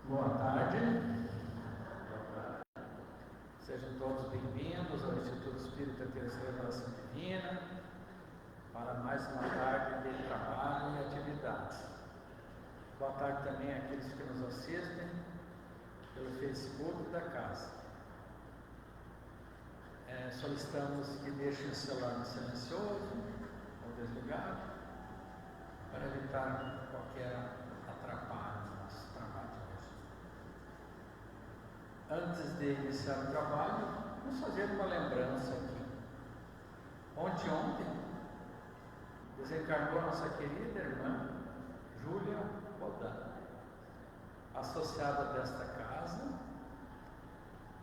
Boa tarde. Sejam todos bem-vindos ao Instituto Espírita Terceira Revelação Divina para mais uma tarde de trabalho e atividades. Boa tarde também àqueles que nos assistem pelo Facebook da casa. Solicitamos que deixem o celular silencioso ou desligado para evitar qualquer atrapalho no nosso trabalho de hoje. Antes de iniciar o trabalho, vamos fazer uma lembrança aqui. Ontem, desencarnou nossa querida irmã Júlia Rodan, associada desta casa,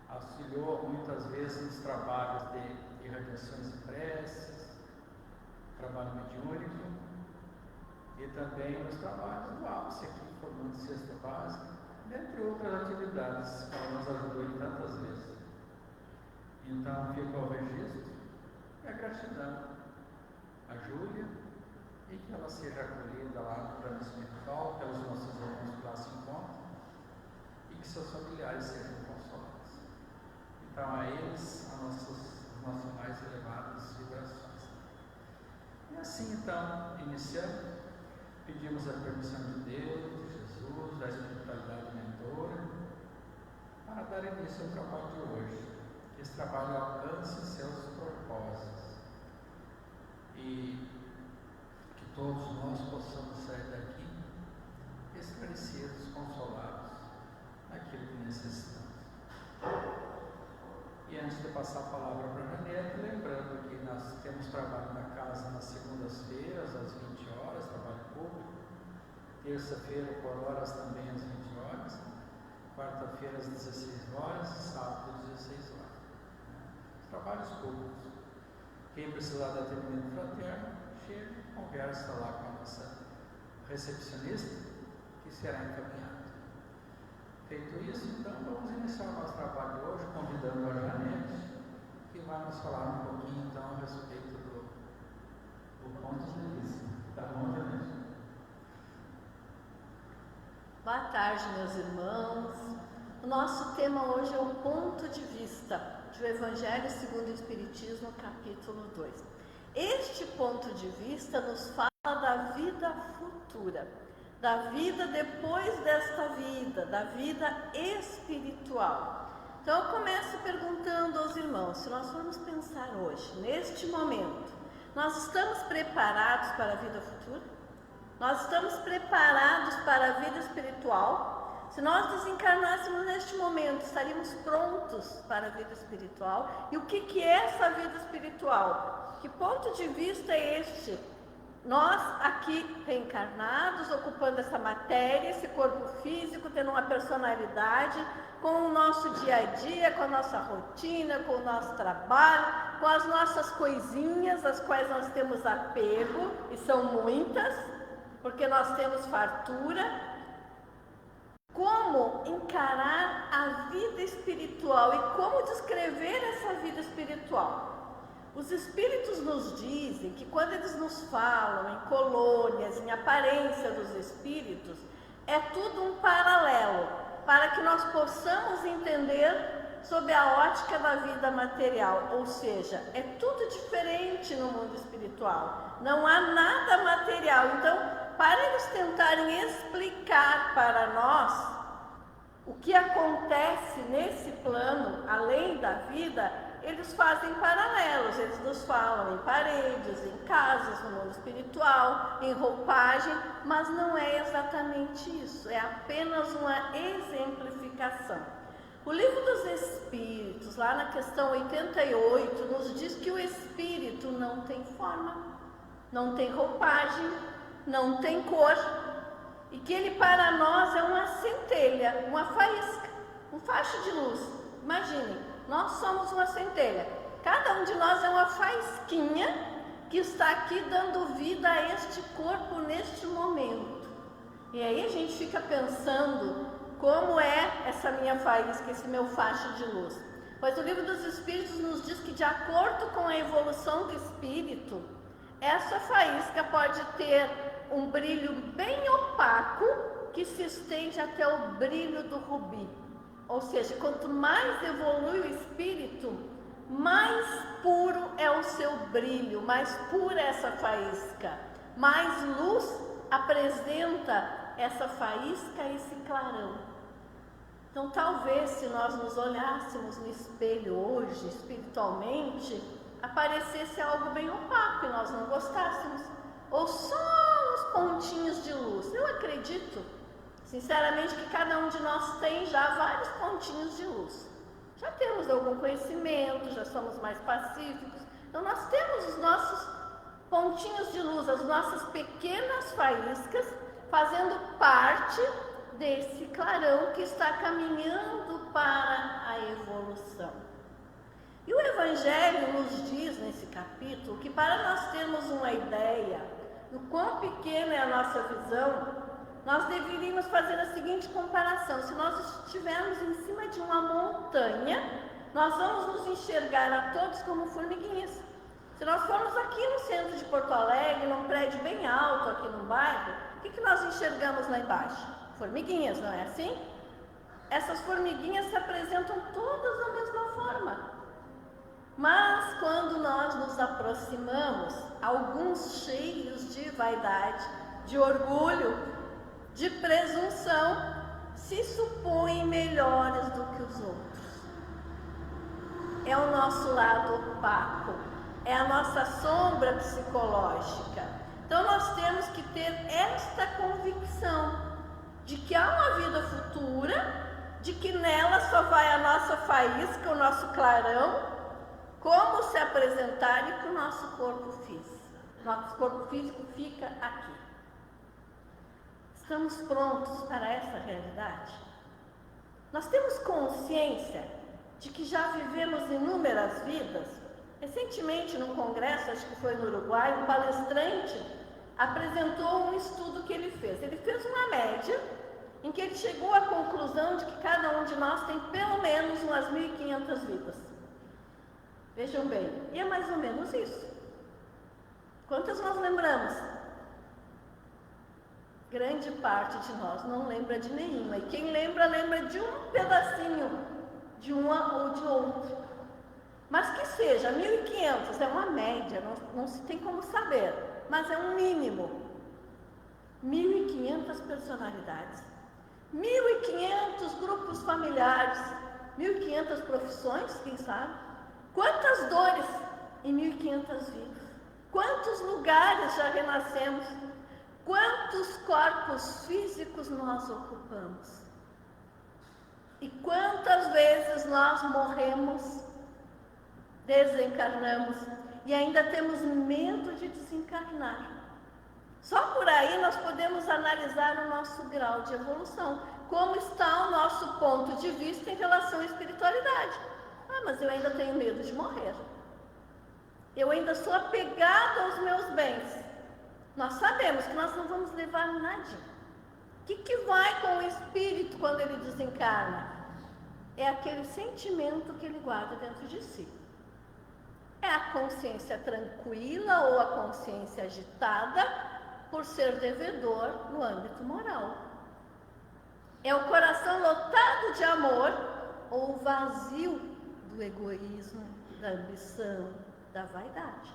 auxiliou muitas vezes nos trabalhos de irradiações e preces, trabalho mediúnico e também nos trabalhos do ápice aqui, formando cesta básica, dentre outras atividades que ela nos ajudou em tantas vezes. Então fica o registro e a gratidão a Júlia e que ela seja acolhida lá no plano espiritual pelos nossos irmãos que lá se encontram e que seus familiares sejam consolados. Então a eles, as nossas mais elevadas vibrações. E assim então, iniciando, pedimos a permissão de Deus, de Jesus, da espiritualidade mentora, para dar início ao trabalho de hoje. Que esse trabalho alcance seus propósitos e que todos nós possamos sair daqui esclarecidos, consolados naquilo que necessitamos. E antes de passar a palavra para a Janete, lembrando que nós temos trabalho na casa nas segundas-feiras, às 20 horas, trabalho público, terça-feira por horas também às 20 horas, quarta-feira às 16 horas e sábado às 16 horas. Os trabalhos públicos. Quem precisar de atendimento fraterno, chega, conversa lá com a nossa recepcionista, que será encaminhado. Feito isso, então, vamos iniciar o nosso trabalho de hoje, convidando a Janete, que vai nos falar um pouquinho, então, a respeito do ponto de vista. Tá bom, Janete? Boa tarde, meus irmãos. O nosso tema hoje é o ponto de vista do Evangelho segundo o Espiritismo, capítulo 2. Este ponto de vista nos fala da vida futura, da vida depois desta vida, da vida espiritual. Então eu começo perguntando aos irmãos, se nós formos pensar hoje, neste momento, nós estamos preparados para a vida futura? Nós estamos preparados para a vida espiritual? Se nós desencarnássemos neste momento, estaríamos prontos para a vida espiritual? E o que é essa vida espiritual? Que ponto de vista é este? Nós aqui reencarnados, ocupando essa matéria, esse corpo físico, tendo uma personalidade, com o nosso dia a dia, com a nossa rotina, com o nosso trabalho, com as nossas coisinhas, as quais nós temos apego, e são muitas, porque nós temos fartura. Como encarar a vida espiritual e como descrever essa vida espiritual? Os espíritos nos dizem que quando eles nos falam em colônias, em aparência dos espíritos, é tudo um paralelo, para que nós possamos entender sob a ótica da vida material, ou seja, é tudo diferente no mundo espiritual, não há nada material. Então, para eles tentarem explicar para nós o que acontece nesse plano, além da vida, eles fazem paralelos, eles nos falam em paredes, em casas, no mundo espiritual, em roupagem, mas não é exatamente isso, é apenas uma exemplificação. O Livro dos Espíritos, lá na questão 88, nos diz que o espírito não tem forma, não tem roupagem, não tem cor, e que ele para nós é uma centelha, uma faísca, um facho de luz. Imaginem, nós somos uma centelha, cada um de nós é uma faísquinha que está aqui dando vida a este corpo neste momento. E aí a gente fica pensando, como é essa minha faísca, esse meu facho de luz? Pois o Livro dos Espíritos nos diz que, de acordo com a evolução do espírito, essa faísca pode ter um brilho bem opaco que se estende até o brilho do rubi. Ou seja, quanto mais evolui o espírito, mais puro é o seu brilho, mais pura é essa faísca, mais luz apresenta essa faísca, esse clarão. Então, talvez, se nós nos olhássemos no espelho hoje, espiritualmente, aparecesse algo bem opaco e nós não gostássemos, ou só uns pontinhos de luz. Eu acredito, sinceramente, que cada um de nós tem já vários pontinhos de luz. Já temos algum conhecimento, já somos mais pacíficos, então nós temos os nossos pontinhos de luz, as nossas pequenas faíscas, fazendo parte desse clarão que está caminhando para a evolução. E o Evangelho nos diz nesse capítulo que para nós termos uma ideia do quão pequena é a nossa visão, nós deveríamos fazer a seguinte comparação: se nós estivermos em cima de uma montanha, nós vamos nos enxergar a todos como formiguinhas. Se nós formos aqui no centro de Porto Alegre, num prédio bem alto aqui no bairro, o que nós enxergamos lá embaixo? Formiguinhas, não é assim? Essas formiguinhas se apresentam todas da mesma forma. Mas quando nós nos aproximamos, alguns cheios de vaidade, de orgulho, de presunção, se supõem melhores do que os outros. É o nosso lado opaco, é a nossa sombra psicológica. Então nós temos que ter esta convicção de que há uma vida futura, de que nela só vai a nossa faísca, o nosso clarão, como se apresentar, e que o nosso corpo físico. Nosso corpo físico fica aqui. Estamos prontos para essa realidade? Nós temos consciência de que já vivemos inúmeras vidas? Recentemente, num congresso, acho que foi no Uruguai, um palestrante apresentou um estudo que ele fez. Ele fez uma média em que ele chegou à conclusão de que cada um de nós tem pelo menos umas 1.500 vidas. Vejam bem, e é mais ou menos isso. Quantas nós lembramos? Grande parte de nós não lembra de nenhuma. E quem lembra, lembra de um pedacinho, de uma ou de outro. Mas que seja, 1.500 é uma média, não se tem como saber, mas é um mínimo. 1.500 personalidades, 1.500 grupos familiares, 1.500 profissões, quem sabe? Quantas dores em 1.500 vidas? Quantos lugares já renascemos? Quantos corpos físicos nós ocupamos? E quantas vezes nós morremos, desencarnamos e ainda temos medo de desencarnar? Só por aí nós podemos analisar o nosso grau de evolução, como está o nosso ponto de vista em relação à espiritualidade. Ah, mas eu ainda tenho medo de morrer. Eu ainda sou apegado aos meus bens. Nós sabemos que nós não vamos levar nada. O que vai com o espírito quando ele desencarna? É aquele sentimento que ele guarda dentro de si. É a consciência tranquila ou a consciência agitada por ser devedor no âmbito moral. É o coração lotado de amor ou vazio do egoísmo, da ambição, da vaidade.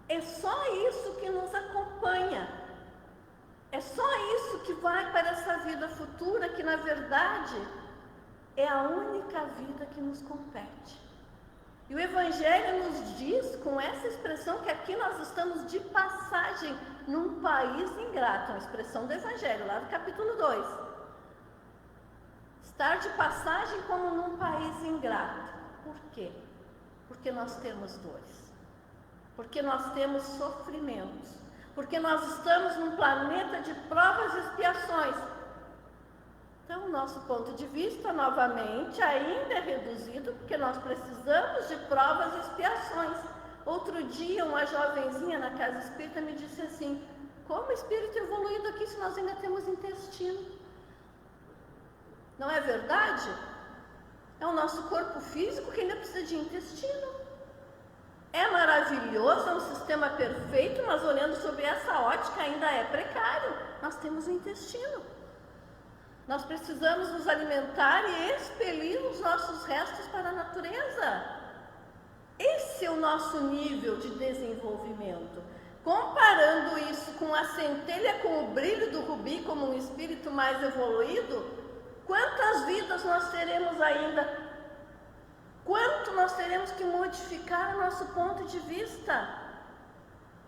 É só isso que nos acompanha. É só isso que vai para essa vida futura, que na verdade é a única vida que nos compete. E o Evangelho nos diz, com essa expressão, que aqui nós estamos de passagem num país ingrato, uma expressão do Evangelho, lá do capítulo 2. Estar de passagem como num país ingrato. Por quê? Porque nós temos dores. Porque nós temos sofrimentos. Porque nós estamos num planeta de provas e expiações. Então, o nosso ponto de vista, novamente, ainda é reduzido, porque nós precisamos de provas e expiações. Outro dia, uma jovenzinha na casa espírita me disse assim: como espírito evoluído aqui se nós ainda temos intestino? Não é verdade? É o nosso corpo físico que ainda precisa de intestino. É maravilhoso, é um sistema perfeito, mas olhando sobre essa ótica ainda é precário. Nós temos o intestino. Nós precisamos nos alimentar e expelir os nossos restos para a natureza. Esse é o nosso nível de desenvolvimento. Comparando isso com a centelha, com o brilho do rubi, como um espírito mais evoluído, quantas vidas nós teremos ainda? Quanto nós teremos que modificar o nosso ponto de vista?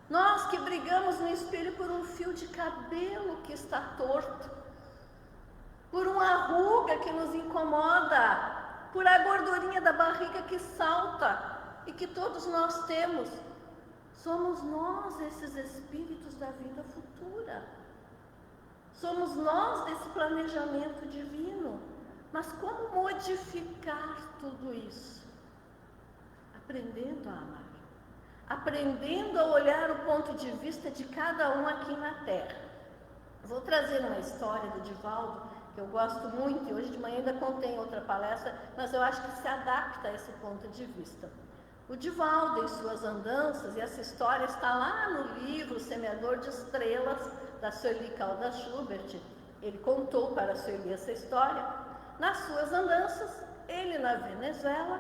Nós que brigamos no espelho por um fio de cabelo que está torto, por uma ruga que nos incomoda, por a gordurinha da barriga que salta e que todos nós temos. Somos nós esses espíritos da vida futura. Somos nós desse planejamento divino. Mas como modificar tudo isso? Aprendendo a amar. Aprendendo a olhar o ponto de vista de cada um aqui na Terra. Vou trazer uma história do Divaldo, que eu gosto muito, e hoje de manhã ainda contém outra palestra, mas eu acho que se adapta a esse ponto de vista. O Divaldo, em suas andanças, e essa história está lá no livro Semeador de Estrelas, da Sueli Caldas Schubert. Ele contou para a Sueli essa história. Nas suas andanças, ele na Venezuela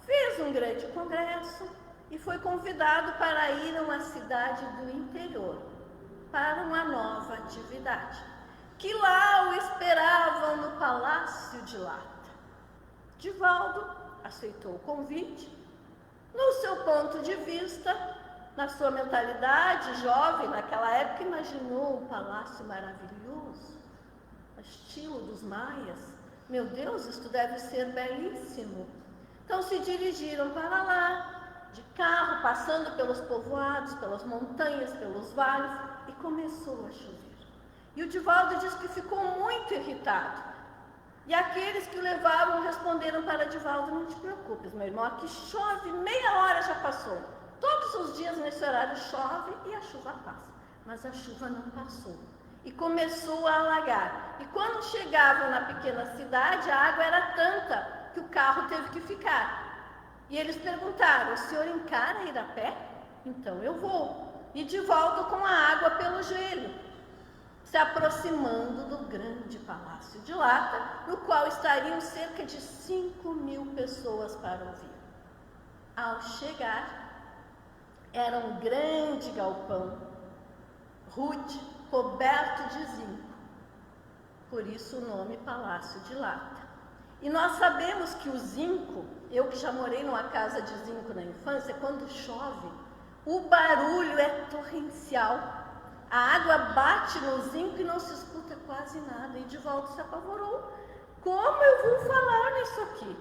fez um grande congresso e foi convidado para ir a uma cidade do interior, para uma nova atividade, que lá o esperavam no Palácio de Lata. Divaldo aceitou o convite. No seu ponto de vista, na sua mentalidade jovem, naquela época, imaginou um palácio maravilhoso, estilo dos maias. Meu Deus, isto deve ser belíssimo. Então se dirigiram para lá, de carro, passando pelos povoados, pelas montanhas, pelos vales, e começou a chover. E o Divaldo disse que ficou muito irritado. E aqueles que o levavam responderam para Divaldo: não te preocupes, meu irmão, aqui chove, meia hora já passou. Todos os dias nesse horário chove e a chuva passa. Mas a chuva não passou. E começou a alagar. E quando chegavam na pequena cidade, a água era tanta que o carro teve que ficar. E eles perguntaram: o senhor encara ir a pé? Então eu vou. E Divaldo com a água pelo joelho, se aproximando do grande Palácio de Lata, no qual estariam cerca de 5.000 pessoas para ouvir. Ao chegar, era um grande galpão, rude, coberto de zinco. Por isso o nome Palácio de Lata. E nós sabemos que o zinco, eu que já morei numa casa de zinco na infância, quando chove, o barulho é torrencial. A água bate no zinco e não se escuta quase nada. E Divaldo se apavorou. Como eu vou falar nisso aqui?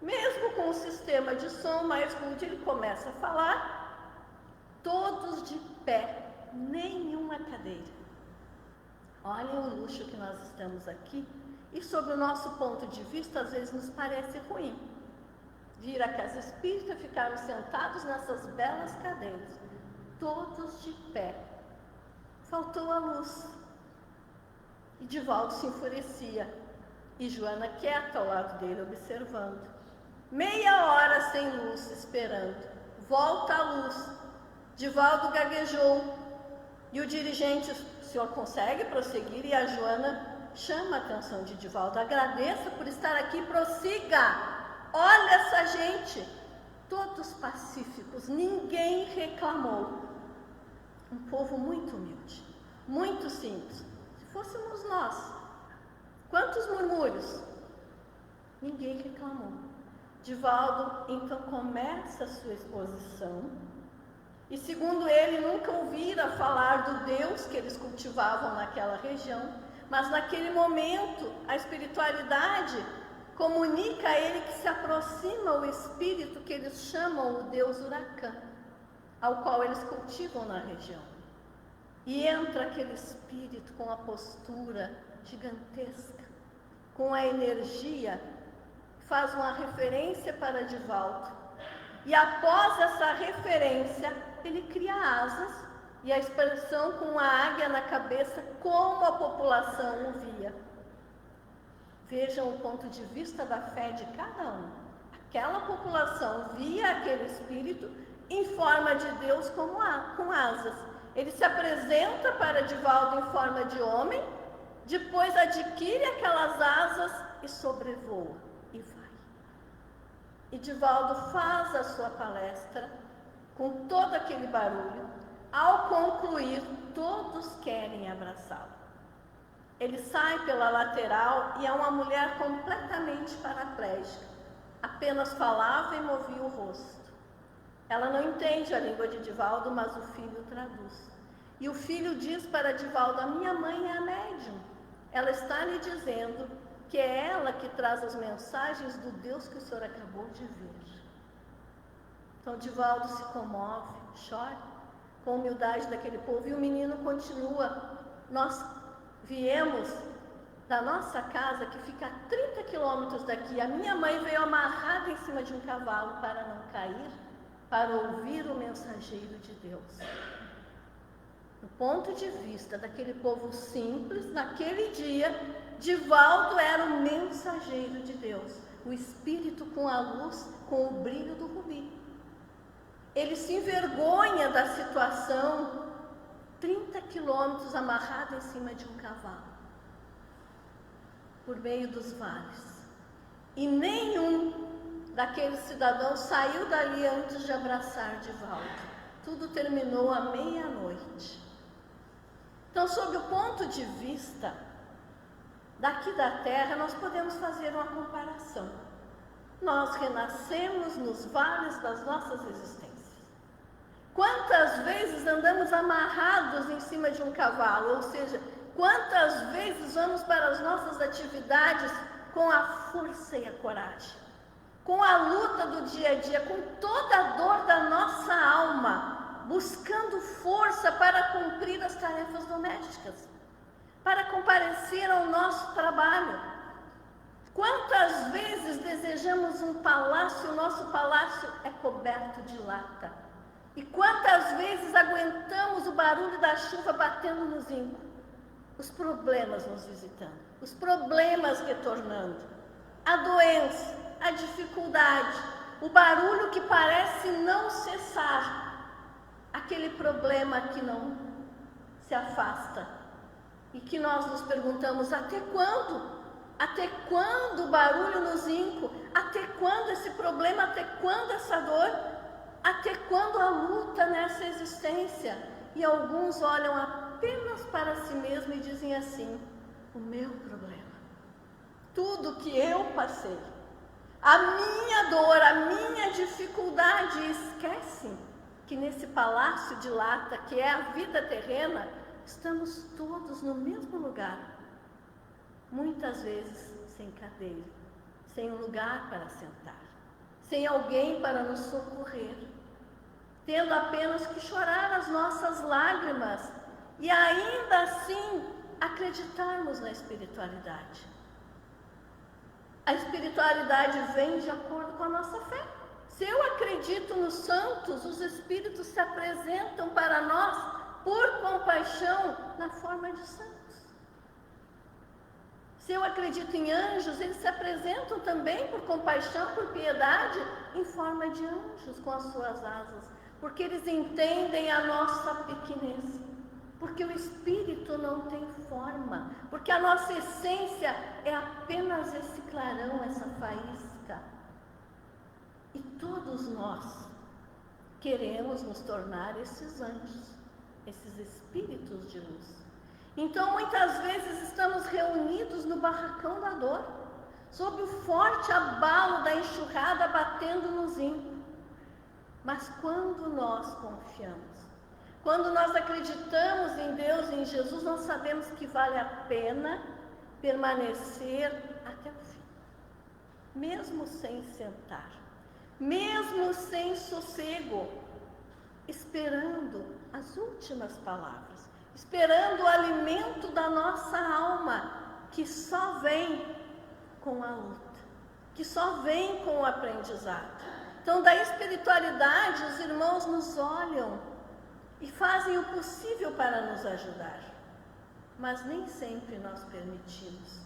Mesmo com o sistema de som mais rude, ele começa a falar. Todos de pé, nenhuma cadeira. Olhem o luxo que nós estamos aqui. E sob o nosso ponto de vista, às vezes nos parece ruim vir à casa espírita, ficarmos sentados nessas belas cadeiras. Todos de pé. Faltou a luz. E Divaldo se enfurecia. E Joana quieta ao lado dele, observando. Meia hora sem luz, esperando. Volta a luz. Divaldo gaguejou. E o dirigente: o senhor consegue prosseguir? E a Joana chama a atenção de Divaldo: agradeça por estar aqui, prossiga. Olha essa gente. Todos pacíficos, ninguém reclamou. Um povo muito humilde, muito simples. Se fôssemos nós, quantos murmúrios? Ninguém reclamou. Divaldo então começa a sua exposição. E segundo ele, nunca ouvira falar do Deus que eles cultivavam naquela região. Mas naquele momento, a espiritualidade comunica a ele que se aproxima o espírito que eles chamam o Deus Uracã, ao qual eles cultivam na região. E entra aquele espírito com a postura gigantesca, com a energia, faz uma referência para Divaldo. E após essa referência, ele cria asas e a expressão com a águia na cabeça, como a população o via. Vejam o ponto de vista da fé de cada um. Aquela população via aquele espírito em forma de Deus com asas. Ele se apresenta para Divaldo em forma de homem, depois adquire aquelas asas e sobrevoa e vai. E Divaldo faz a sua palestra com todo aquele barulho. Ao concluir, todos querem abraçá-lo. Ele sai pela lateral e é uma mulher completamente paraplégica. Apenas falava e movia o rosto. Ela não entende a língua de Divaldo, mas o filho traduz. E o filho diz para Divaldo: a minha mãe é a médium. Ela está lhe dizendo que é ela que traz as mensagens do Deus que o senhor acabou de ver. Então Divaldo se comove, chora, com a humildade daquele povo, e o menino continua: nós viemos da nossa casa, que fica a 30 quilômetros daqui, a minha mãe veio amarrada em cima de um cavalo para não cair, para ouvir o mensageiro de Deus. Do ponto de vista daquele povo simples, naquele dia, Divaldo era o mensageiro de Deus, o espírito com a luz, com o brilho do rubi. Ele se envergonha da situação, 30 quilômetros amarrado em cima de um cavalo, por meio dos vales. E nenhum daqueles cidadãos saiu dali antes de abraçar Divaldo. Tudo terminou à meia-noite. Então, sob o ponto de vista daqui da Terra, nós podemos fazer uma comparação. Nós renascemos nos vales das nossas existências. Quantas vezes andamos amarrados em cima de um cavalo? Ou seja, quantas vezes vamos para as nossas atividades com a força e a coragem, com a luta do dia a dia, com toda a dor da nossa alma, buscando força para cumprir as tarefas domésticas, para comparecer ao nosso trabalho. Quantas vezes desejamos um palácio, o nosso palácio é coberto de lata. E quantas vezes aguentamos o barulho da chuva batendo no zinco, os problemas nos visitando, os problemas retornando, a doença, a dificuldade, o barulho que parece não cessar, aquele problema que não se afasta, e que nós nos perguntamos: até quando? Até quando o barulho no zinco? Até quando esse problema? Até quando essa dor? Até quando a luta nessa existência? E alguns olham apenas para si mesmos e dizem assim: o meu problema, tudo que eu passei, a minha dor, a minha dificuldade, e esquecem que nesse palácio de lata, que é a vida terrena, estamos todos no mesmo lugar, muitas vezes sem cadeira, sem um lugar para sentar, sem alguém para nos socorrer, tendo apenas que chorar as nossas lágrimas e ainda assim acreditarmos na espiritualidade. A espiritualidade vem de acordo com a nossa fé. Se eu acredito nos santos, os espíritos se apresentam para nós por compaixão na forma de santos. Se eu acredito em anjos, eles se apresentam também por compaixão, por piedade, em forma de anjos com as suas asas, porque eles entendem a nossa pequenez, porque o espírito não tem forma, porque a nossa essência é apenas esse clarão, essa faísca. E todos nós queremos nos tornar esses anjos, esses espíritos de luz. Então, muitas vezes estamos reunidos no barracão da dor, sob o forte abalo da enxurrada batendo no zinco. Mas quando nós confiamos, quando nós acreditamos em Deus, em Jesus, nós sabemos que vale a pena permanecer até o fim, mesmo sem sentar, mesmo sem sossego, esperando as últimas palavras, esperando o alimento da nossa alma, que só vem com a luta, que só vem com o aprendizado. Então, da espiritualidade, os irmãos nos olham e fazem o possível para nos ajudar, mas nem sempre nós permitimos,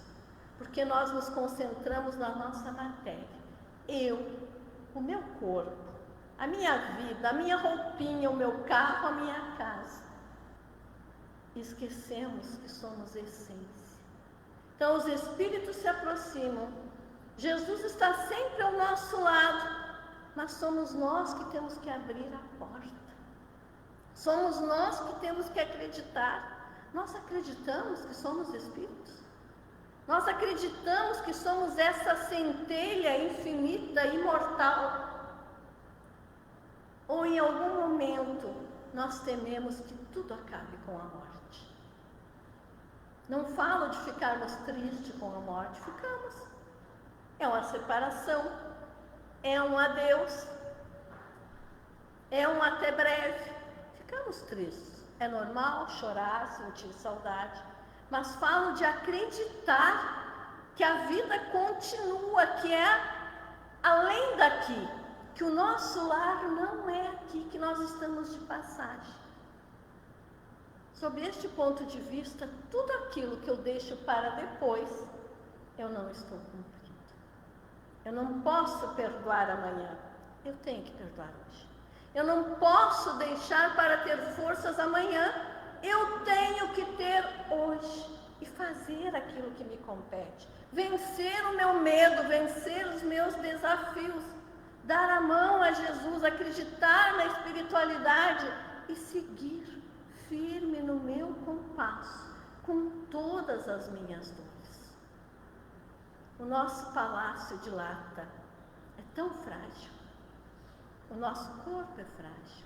porque nós nos concentramos na nossa matéria. Eu, o meu corpo, a minha vida, a minha roupinha, o meu carro, a minha casa. E esquecemos que somos essência, Então os espíritos se aproximam. Jesus está sempre ao nosso lado, mas somos nós que temos que abrir a porta. Somos nós que temos que acreditar. Nós acreditamos que somos espíritos? Nós acreditamos que somos essa centelha infinita, imortal? Ou em algum momento nós tememos que tudo acabe com a morte? Não falo de ficarmos tristes com a morte, ficamos. É uma separação, é um adeus, é um até breve. Ficamos tristes. É normal chorar, sentir saudade, mas falo de acreditar que a vida continua, que é além daqui, que o nosso lar não é aqui, que nós estamos de passagem. Sob este ponto de vista, tudo aquilo que eu deixo para depois, eu não estou cumprindo. Eu não posso perdoar amanhã, eu tenho que perdoar hoje. Eu não posso deixar para ter forças amanhã, eu tenho que ter hoje e fazer aquilo que me compete. Vencer o meu medo, vencer os meus desafios, dar a mão a Jesus, acreditar na espiritualidade e seguir firme no meu compasso, com todas as minhas dores. O nosso palácio de lata é tão frágil. O nosso corpo é frágil,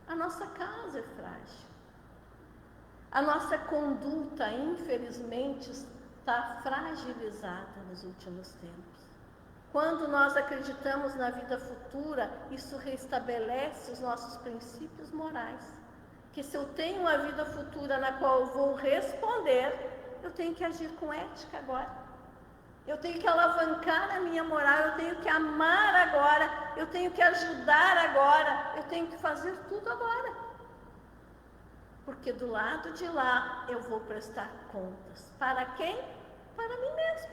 a nossa casa é frágil, a nossa conduta, infelizmente, está fragilizada nos últimos tempos. Quando nós acreditamos na vida futura, isso restabelece os nossos princípios morais. Que se eu tenho uma vida futura na qual eu vou responder, eu tenho que agir com ética agora. Eu tenho que alavancar a minha moral, eu tenho que amar agora, eu tenho que ajudar agora, eu tenho que fazer tudo agora. Porque do lado de lá eu vou prestar contas. Para quem? Para mim mesmo.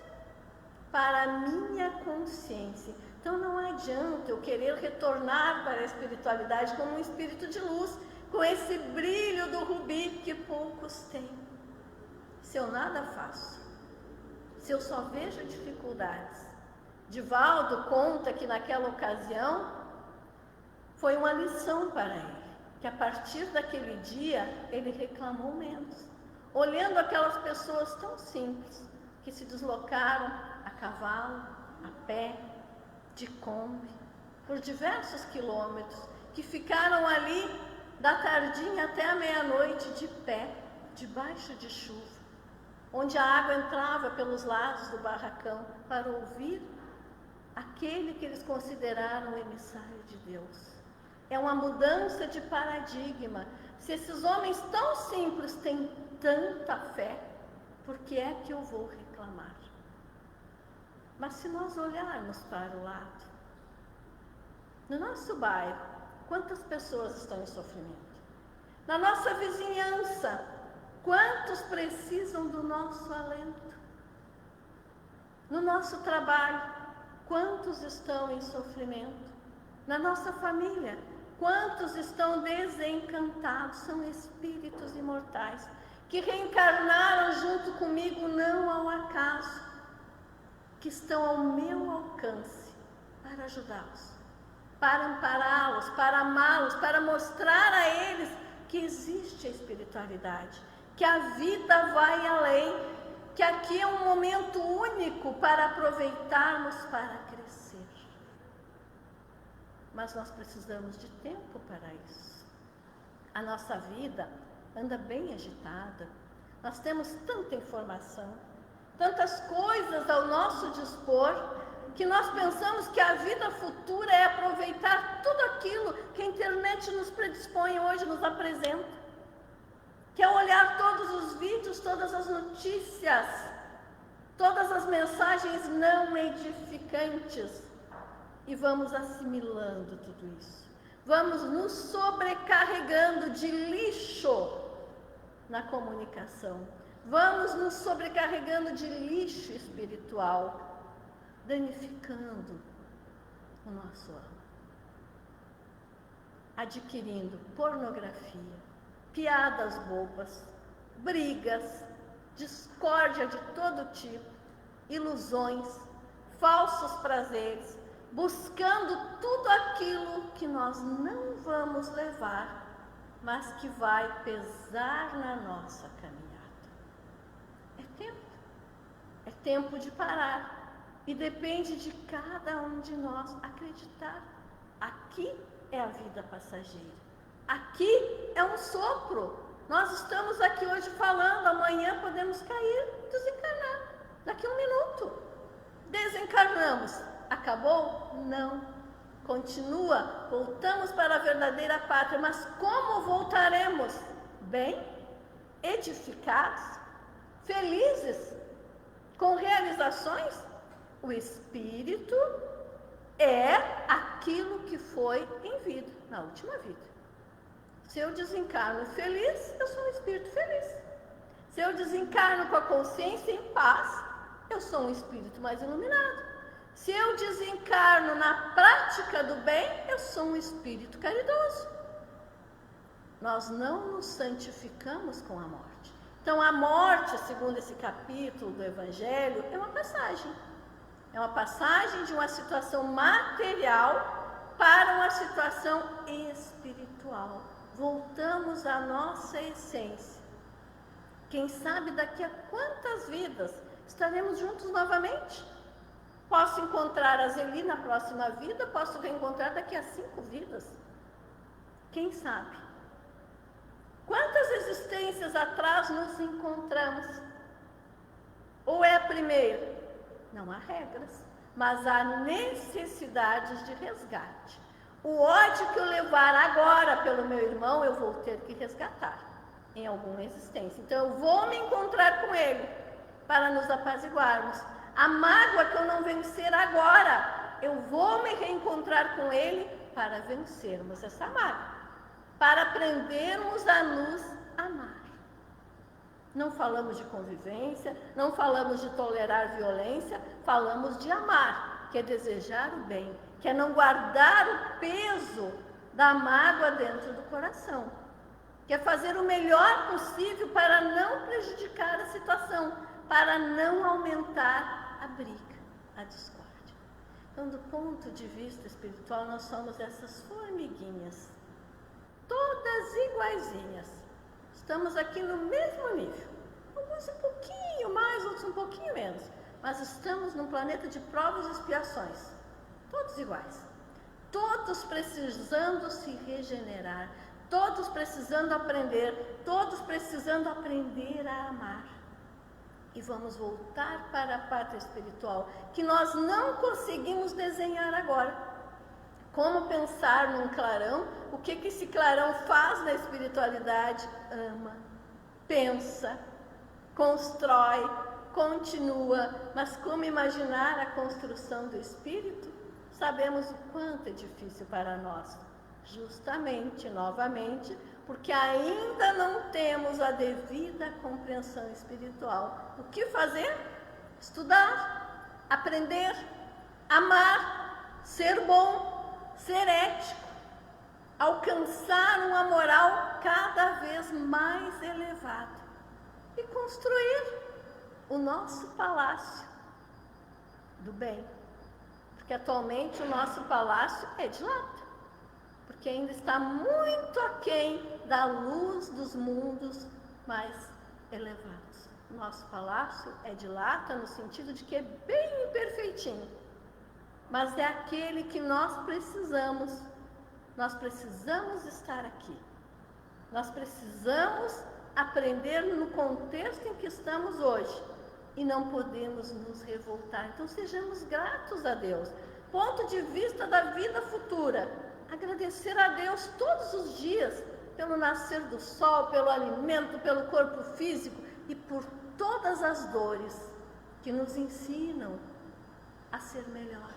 Para a minha consciência. Então não adianta eu querer retornar para a espiritualidade como um espírito de luz, com esse brilho do rubi que poucos têm. Se eu nada faço, se eu só vejo dificuldades. Divaldo conta que naquela ocasião foi uma lição para ele, que a partir daquele dia ele reclamou menos, olhando aquelas pessoas tão simples, que se deslocaram a cavalo, a pé, de Kombi, por diversos quilômetros, que ficaram ali da tardinha até a meia-noite de pé, debaixo de chuva, onde a água entrava pelos lados do barracão para ouvir aquele que eles consideraram o emissário de Deus. É uma mudança de paradigma. Se esses homens tão simples têm tanta fé, por que é que eu vou reclamar? Mas se nós olharmos para o lado, no nosso bairro, quantas pessoas estão em sofrimento? Na nossa vizinhança, quantos precisam do nosso alento? No nosso trabalho, quantos estão em sofrimento? Na nossa família, quantos estão desencantados? São espíritos imortais que reencarnaram junto comigo, não ao acaso, que estão ao meu alcance para ajudá-los, para ampará-los, para amá-los, para mostrar a eles que existe a espiritualidade, que a vida vai além, que aqui é um momento único para aproveitarmos para crescer. Mas nós precisamos de tempo para isso. A nossa vida anda bem agitada, nós temos tanta informação, tantas coisas ao nosso dispor, que nós pensamos que a vida futura é aproveitar tudo aquilo que a internet nos predispõe hoje, nos apresenta. Que é olhar todos os vídeos, todas as notícias, todas as mensagens não edificantes e vamos assimilando tudo isso. Vamos nos sobrecarregando de lixo na comunicação. Vamos nos sobrecarregando de lixo espiritual, danificando o nosso alma, adquirindo pornografia, piadas bobas, brigas, discórdia de todo tipo, ilusões, falsos prazeres, buscando tudo aquilo que nós não vamos levar, mas que vai pesar na nossa caminhada. É tempo de parar. E depende de cada um de nós acreditar. Aqui é a vida passageira. Aqui é um sopro. Nós estamos aqui hoje falando, amanhã podemos cair, desencarnar. Daqui a 1 minuto. Desencarnamos. Acabou? Não. Continua. Voltamos para a verdadeira pátria. Mas como voltaremos? Bem, edificados, felizes, com realizações? O espírito é aquilo que foi em vida, na última vida. Se eu desencarno feliz, eu sou um espírito feliz. Se eu desencarno com a consciência em paz, eu sou um espírito mais iluminado. Se eu desencarno na prática do bem, eu sou um espírito caridoso. Nós não nos santificamos com a morte. Então, a morte, segundo esse capítulo do Evangelho, é uma passagem. É uma passagem de uma situação material para uma situação espiritual. Voltamos à nossa essência. Quem sabe daqui a quantas vidas estaremos juntos novamente? Posso encontrar a Zeli na próxima vida, posso reencontrar daqui a 5 vidas. Quem sabe? Quantas existências atrás nos encontramos? Ou é a primeira? Não há regras, mas há necessidades de resgate. O ódio que eu levar agora pelo meu irmão, eu vou ter que resgatar em alguma existência. Então, eu vou me encontrar com ele para nos apaziguarmos. A mágoa que eu não vencer agora, eu vou me reencontrar com ele para vencermos essa mágoa, para aprendermos a nos amar. Não falamos de convivência, não falamos de tolerar violência, falamos de amar, que é desejar o bem, que é não guardar o peso da mágoa dentro do coração, que é fazer o melhor possível para não prejudicar a situação, para não aumentar a briga, a discórdia. Então, do ponto de vista espiritual, nós somos essas formiguinhas, todas iguaizinhas. Estamos aqui no mesmo nível, alguns um pouquinho mais, outros um pouquinho menos, mas estamos num planeta de provas e expiações, todos iguais, todos precisando se regenerar, todos precisando aprender, todos precisando aprender a amar. E vamos voltar para a pátria espiritual, que nós não conseguimos desenhar agora. Como pensar num clarão? O que esse clarão faz na espiritualidade? Ama, pensa, constrói, continua. Mas como imaginar a construção do espírito? Sabemos o quanto é difícil para nós. Justamente, novamente, porque ainda não temos a devida compreensão espiritual. O que fazer? Estudar, aprender, amar, ser bom, ser ético, alcançar uma moral cada vez mais elevada e construir o nosso palácio do bem. Porque atualmente o nosso palácio é de lata, porque ainda está muito aquém da luz dos mundos mais elevados. O nosso palácio é de lata no sentido de que é bem imperfeitinho, mas é aquele que nós precisamos estar aqui. Nós precisamos aprender no contexto em que estamos hoje e não podemos nos revoltar. Então sejamos gratos a Deus. Ponto de vista da vida futura, agradecer a Deus todos os dias pelo nascer do sol, pelo alimento, pelo corpo físico e por todas as dores que nos ensinam a ser melhor,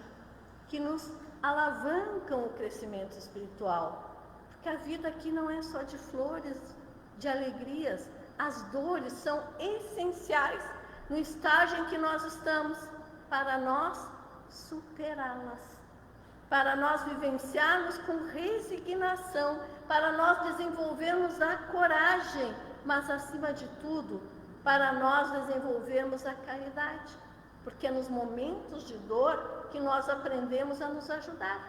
que nos alavancam o crescimento espiritual. Porque a vida aqui não é só de flores, de alegrias. As dores são essenciais no estágio em que nós estamos, para nós superá-las, para nós vivenciarmos com resignação, para nós desenvolvermos a coragem, mas acima de tudo, para nós desenvolvermos a caridade, porque é nos momentos de dor que nós aprendemos a nos ajudar.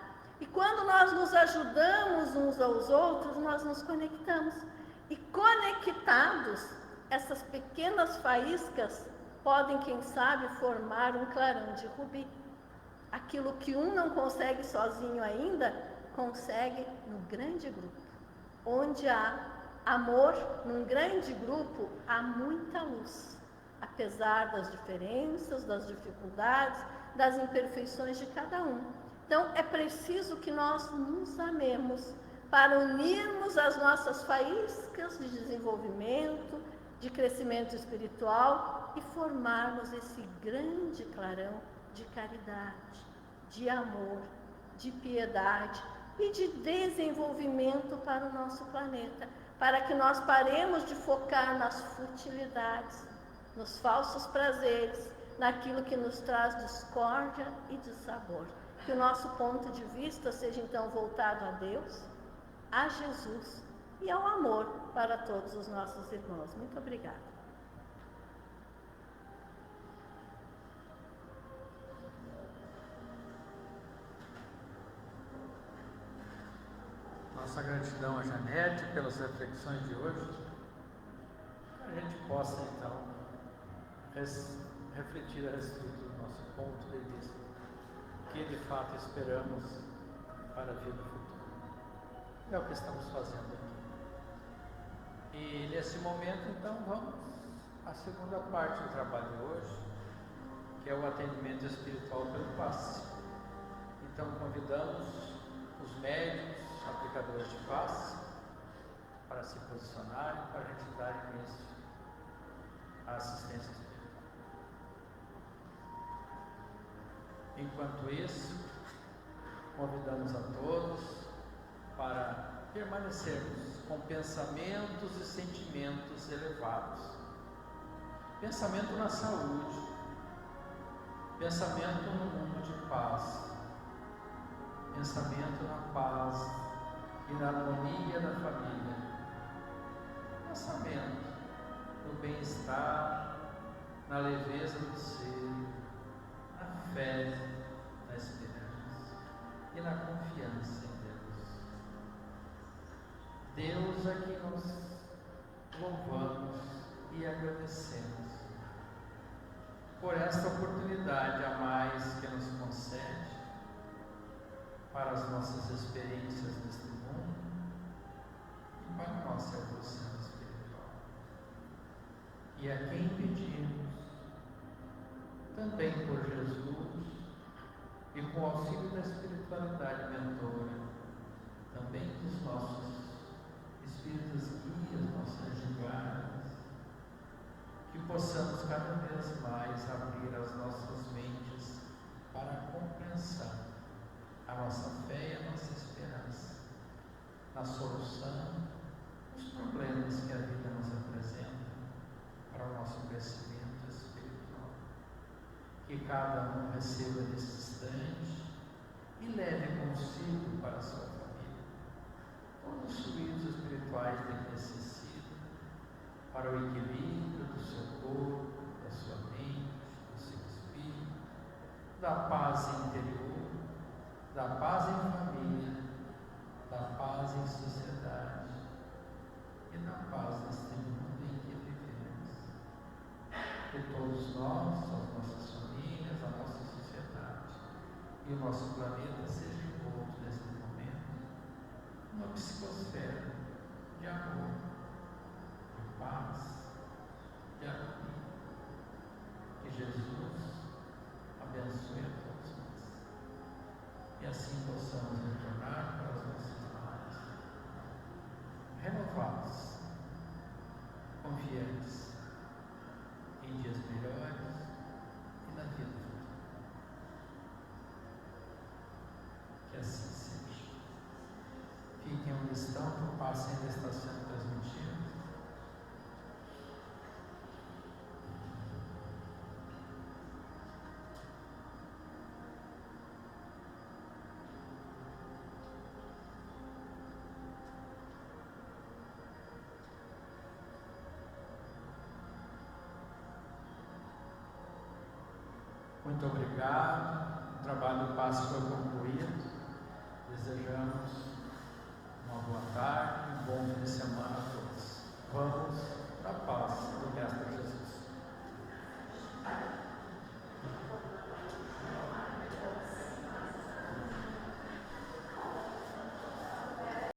E quando nós nos ajudamos uns aos outros, nós nos conectamos. E conectados, essas pequenas faíscas podem, quem sabe, formar um clarão de rubi. Aquilo que um não consegue sozinho ainda, consegue no grande grupo. Onde há amor, num grande grupo, há muita luz. Apesar das diferenças, das dificuldades, das imperfeições de cada um. Então, é preciso que nós nos amemos para unirmos as nossas faíscas de desenvolvimento, de crescimento espiritual e formarmos esse grande clarão de caridade, de amor, de piedade e de desenvolvimento para o nosso planeta, para que nós paremos de focar nas futilidades, nos falsos prazeres, naquilo que nos traz discórdia e dissabor. Que o nosso ponto de vista seja então voltado a Deus, a Jesus e ao amor para todos os nossos irmãos. Muito obrigada. Nossa gratidão a Janete pelas reflexões de hoje. Que a gente possa então refletir a respeito do nosso ponto de vista, que de fato esperamos para a vida futura. É o que estamos fazendo aqui. E nesse momento, então, vamos à segunda parte do trabalho de hoje, que é o atendimento espiritual pelo passe. Então, convidamos os médicos, aplicadores de passe, para se posicionarem, para a gente dar início à assistência espiritual. Enquanto isso, convidamos a todos para permanecermos com pensamentos e sentimentos elevados. Pensamento na saúde, pensamento no mundo de paz, pensamento na paz e na harmonia da família, pensamento no bem-estar, na leveza do ser, na fé, na esperança e na confiança em Deus. Deus é que nós louvamos e agradecemos por esta oportunidade a mais que nos concede para as nossas experiências neste mundo e para a nossa evolução espiritual. E a quem pedimos, também por Jesus e com o auxílio da espiritualidade mentora, também dos nossos espíritos guias, nossas guardas, que possamos cada vez mais abrir as nossas mentes para a compreensão, a nossa fé e a nossa esperança na solução dos problemas que a vida nos apresenta para o nosso crescimento espiritual. Que cada um receba nesse instante e leve consigo para a sua família todos os fluidos espirituais que ele necessita para o equilíbrio do seu corpo, da sua mente, do seu espírito, da paz interior, da paz em família, da paz em sociedade e da paz neste mundo em que vivemos. Que todos nós, as nossas famílias, a nossa sociedade e o nosso planeta sejam envoltos neste momento numa psicosfera de amor, de paz, de harmonia. Que Jesus abençoe a todos nós e assim possamos retornar para os nossos lares renovados, confiantes em dias melhores e na vida futura. Que assim seja. Fiquem onde estão, o passe ainda está sendo transmitido. Muito obrigado. O trabalho do passe foi concluído. Desejamos uma boa tarde, um bom fim de semana a todos.